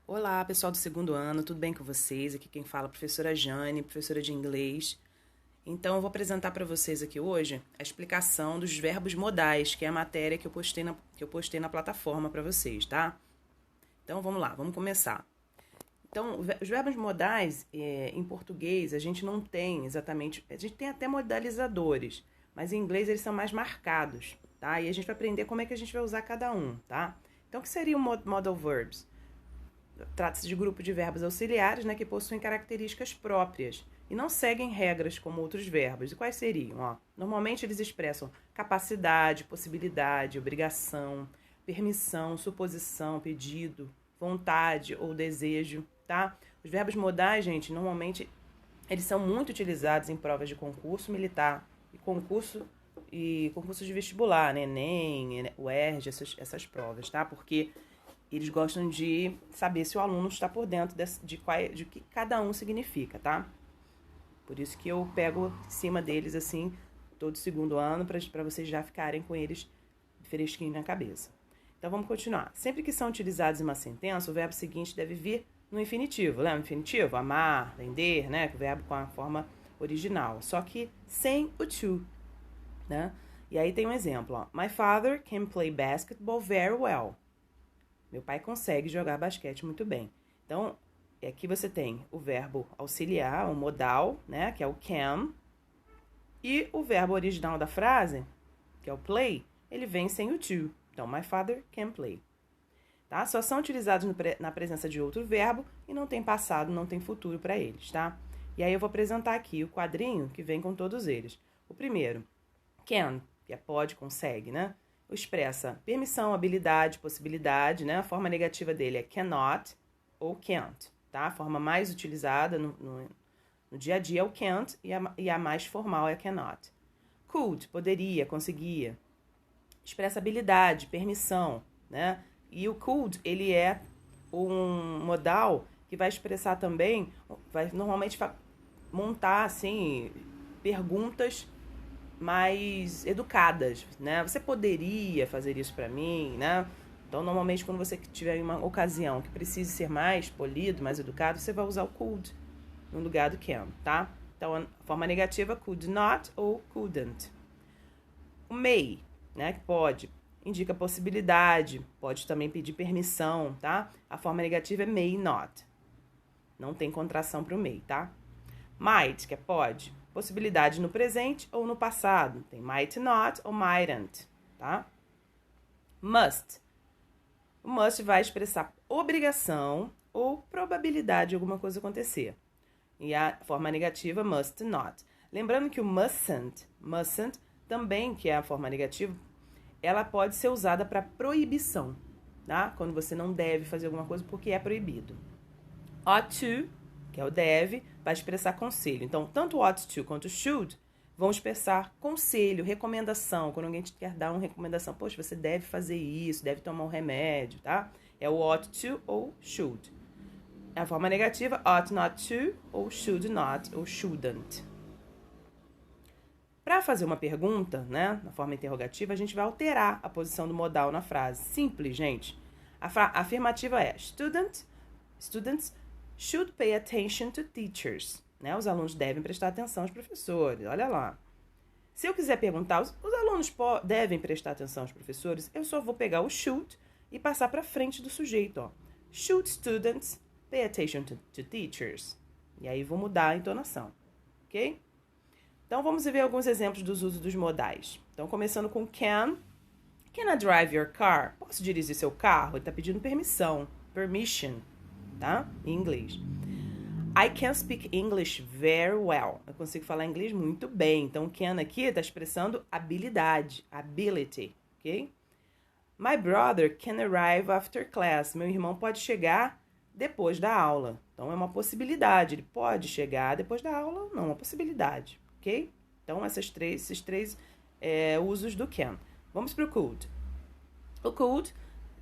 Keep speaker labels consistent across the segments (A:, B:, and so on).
A: Olá, pessoal do segundo ano, tudo bem com vocês? Aqui quem fala é a professora Jane, professora de inglês. Então, eu vou apresentar para vocês aqui hoje a explicação dos verbos modais, que é a matéria que eu postei na plataforma para vocês, tá? Então, vamos lá, vamos começar. Então, os verbos modais, em português, a gente não tem exatamente... A gente tem até modalizadores, mas em inglês eles são mais marcados, tá? E a gente vai aprender como é que a gente vai usar cada um, tá? Então, o que seriam modal verbs? Trata-se de grupo de verbos auxiliares, né, que possuem características próprias e não seguem regras como outros verbos. E quais seriam? Normalmente eles expressam capacidade, possibilidade, obrigação, permissão, suposição, pedido, vontade ou desejo, tá? Os verbos modais, gente, normalmente eles são muito utilizados em provas de concurso militar e concursos de vestibular, né? Enem, UERJ, essas provas, tá? Porque eles gostam de saber se o aluno está por dentro de que cada um significa, tá? Por isso que eu pego em cima deles, assim, todo segundo ano, para vocês já ficarem com eles fresquinhos na cabeça. Então, vamos continuar. Sempre que são utilizados em uma sentença, o verbo seguinte deve vir no infinitivo. Lembra o infinitivo? Amar, vender, né? O verbo com a forma original. Só que sem o to, né? E aí tem um exemplo, ó. My father can play basketball very well. Meu pai consegue jogar basquete muito bem. Então, aqui você tem o verbo auxiliar, o modal, né, que é o can, e o verbo original da frase, que é o play, ele vem sem o to. Então, my father can play. Tá? Só são utilizados na presença de outro verbo e não tem passado, não tem futuro para eles, tá? E aí eu vou apresentar aqui o quadrinho que vem com todos eles. O primeiro, can, que é pode, consegue, né? Expressa permissão, habilidade, possibilidade, né? A forma negativa dele é cannot ou can't, tá? A forma mais utilizada no dia a dia é o can't e a mais formal é cannot. Could, poderia, conseguia. Expressa habilidade, permissão, né? E o could, ele é um modal que vai expressar também, vai normalmente montar, assim, perguntas mais educadas, né? Você poderia fazer isso para mim, né? Então, normalmente, quando você tiver uma ocasião que precise ser mais polido, mais educado, você vai usar o could no lugar do can, tá? Então, a forma negativa, could not ou couldn't. O may, né? Que pode, indica possibilidade, pode também pedir permissão, tá? A forma negativa é may not. Não tem contração para o may, tá? Might, que é pode, possibilidade no presente ou no passado. Tem might not ou mightn't, tá? Must. O must vai expressar obrigação ou probabilidade de alguma coisa acontecer. E a forma negativa, must not. Lembrando que o mustn't também, que é a forma negativa, ela pode ser usada para proibição, tá? Quando você não deve fazer alguma coisa porque é proibido. Ought to, que é o deve, vai expressar conselho. Então, tanto ought to quanto should vão expressar conselho, recomendação. Quando alguém te quer dar uma recomendação, poxa, você deve fazer isso, deve tomar um remédio, tá? É o ought to ou should. A forma negativa, ought not to ou should not ou shouldn't. Para fazer uma pergunta, né, na forma interrogativa, a gente vai alterar a posição do modal na frase. Simples, gente. A afirmativa é students should pay attention to teachers. Né? Os alunos devem prestar atenção aos professores. Olha lá. Se eu quiser perguntar, os alunos devem prestar atenção aos professores, eu só vou pegar o should e passar para frente do sujeito. Ó. Should students pay attention to teachers? E aí vou mudar a entonação. Ok? Então, vamos ver alguns exemplos dos usos dos modais. Então, começando com can. Can I drive your car? Posso dirigir seu carro? Ele está pedindo permissão. Permission, tá? Em inglês. I can speak English very well. Eu consigo falar inglês muito bem. Então, can aqui está expressando habilidade. Ability, ok? My brother can arrive after class. Meu irmão pode chegar depois da aula. Então, é uma possibilidade. Ele pode chegar depois da aula ou não. É uma possibilidade. Ok? Então, esses três usos do can. Vamos para o could. O could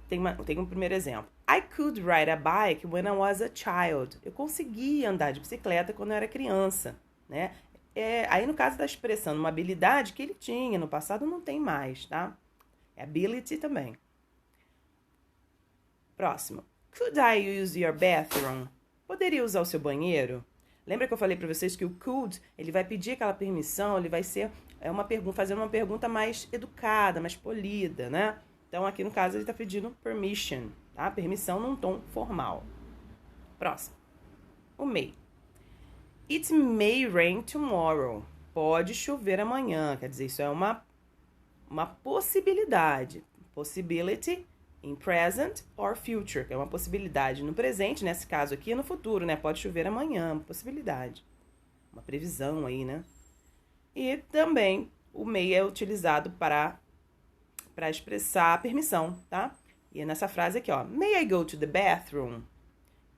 A: tem um primeiro exemplo. I could ride a bike when I was a child. Eu conseguia andar de bicicleta quando eu era criança. Né? Aí, no caso, está expressando uma habilidade que ele tinha. No passado, não tem mais, tá? É ability também. Próximo. Could I use your bathroom? Poderia usar o seu banheiro? Lembra que eu falei para vocês que o could, ele vai pedir aquela permissão, ele vai ser fazendo uma pergunta mais educada, mais polida, né? Então, aqui no caso, ele está pedindo permission, tá? Permissão num tom formal. Próximo. O may. It may rain tomorrow. Pode chover amanhã. Quer dizer, isso é uma possibilidade. Possibility in present or future, que é uma possibilidade no presente, nesse caso aqui, e no futuro, né? Pode chover amanhã, uma possibilidade. Uma previsão aí, né? E também o may é utilizado para expressar a permissão, tá? E é nessa frase aqui, ó. May I go to the bathroom?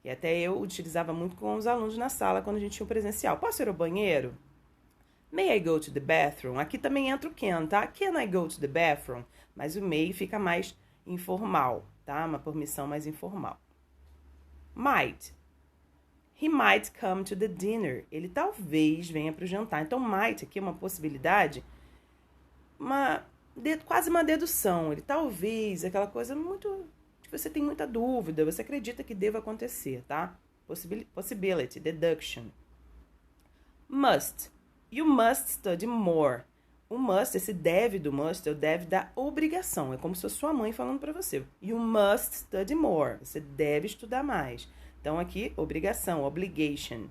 A: E até eu utilizava muito com os alunos na sala quando a gente tinha o presencial. Posso ir ao banheiro? May I go to the bathroom? Aqui também entra o can, tá? Can I go to the bathroom? Mas o may fica mais informal, tá? Uma permissão mais informal. Might. He might come to the dinner. Ele talvez venha para o jantar. Então, might aqui é uma possibilidade, quase uma dedução. Ele talvez, aquela coisa muito... que você tem muita dúvida, você acredita que deva acontecer, tá? Possibility, deduction. Must. You must study more. O must, esse deve do must, é o deve da obrigação. É como se fosse sua mãe falando para você. You must study more. Você deve estudar mais. Então, aqui, obrigação, obligation.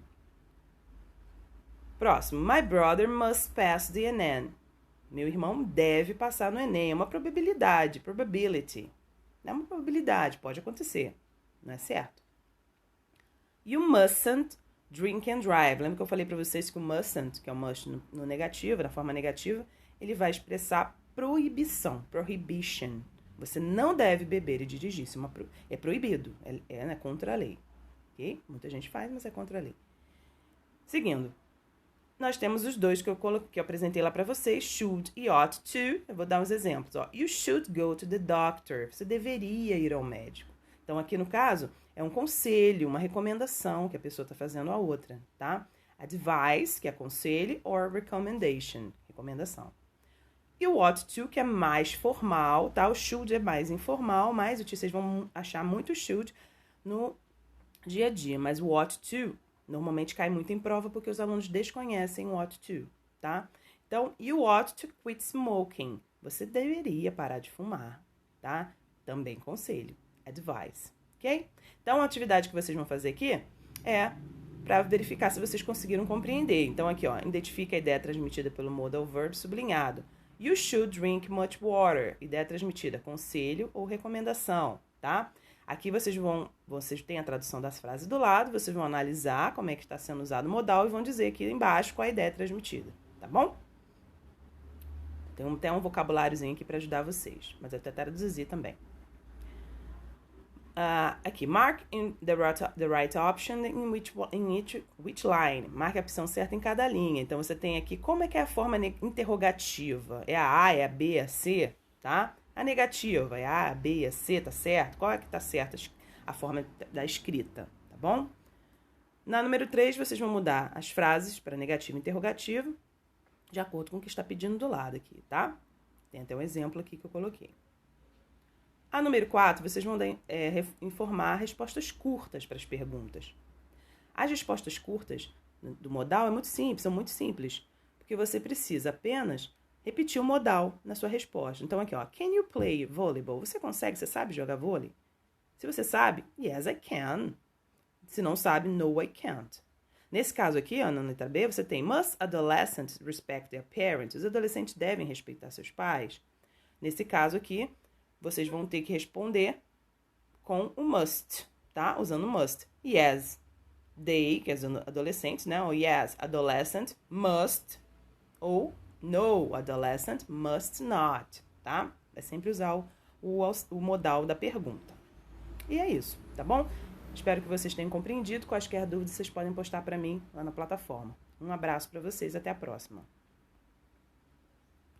A: Próximo. My brother must pass the ENEM. Meu irmão deve passar no Enem. É uma probabilidade, probability. É uma probabilidade, pode acontecer. Não é certo? You mustn't drink and drive. Lembra que eu falei para vocês que o mustn't, que é o must no negativo, na forma negativa, ele vai expressar proibição, prohibition. Você não deve beber e dirigir. Isso é proibido, é contra a lei. Okay? Muita gente faz, mas é contra a lei. Seguindo. Nós temos os dois que eu apresentei lá para vocês, should e ought to. Eu vou dar uns exemplos. Ó. You should go to the doctor. Você deveria ir ao médico. Então, aqui no caso, é um conselho, uma recomendação que a pessoa está fazendo à outra, tá? Advice, que é conselho, or recommendation, recomendação. E o ought to, que é mais formal, tá? O should é mais informal, mas vocês vão achar muito should no dia a dia. Mas o ought to normalmente cai muito em prova porque os alunos desconhecem o ought to, tá? Então, you ought to quit smoking. Você deveria parar de fumar, tá? Também conselho, advice, ok? Então, a atividade que vocês vão fazer aqui é para verificar se vocês conseguiram compreender. Então, aqui, ó, identifica a ideia transmitida pelo modal verb sublinhado. You should drink much water. Ideia transmitida, conselho ou recomendação, tá? Aqui vocês têm a tradução das frases do lado, vocês vão analisar como é que está sendo usado o modal e vão dizer aqui embaixo qual a ideia transmitida, tá bom? Tem até um vocabuláriozinho aqui para ajudar vocês, mas eu até traduzir também. Aqui, mark the right option in which line. Marque a opção certa em cada linha. Então, você tem aqui como é que é a forma interrogativa. É a A, é a B, é a C, tá? A negativa é a B, a C, tá certo? Qual é que tá certa a forma da escrita, tá bom? Na número 3, vocês vão mudar as frases para negativo e interrogativo, de acordo com o que está pedindo do lado aqui, tá? Tem até um exemplo aqui que eu coloquei. A número 4, vocês vão informar respostas curtas para as perguntas. As respostas curtas do modal são muito simples, porque você precisa apenas repetir o modal na sua resposta. Então, aqui, ó, can you play volleyball? Você sabe jogar vôlei? Se você sabe, yes, I can. Se não sabe, no, I can't. Nesse caso aqui, ó, na letra B, você tem must adolescents respect their parents? Os adolescentes devem respeitar seus pais. Nesse caso aqui, vocês vão ter que responder com o must, tá? Usando must. Yes, they, que é os adolescentes, né? Ou yes, adolescent must, ou no, adolescent must not, tá? É sempre usar o modal da pergunta. E é isso, tá bom? Espero que vocês tenham compreendido. Quaisquer dúvidas, vocês podem postar para mim lá na plataforma. Um abraço para vocês, até a próxima.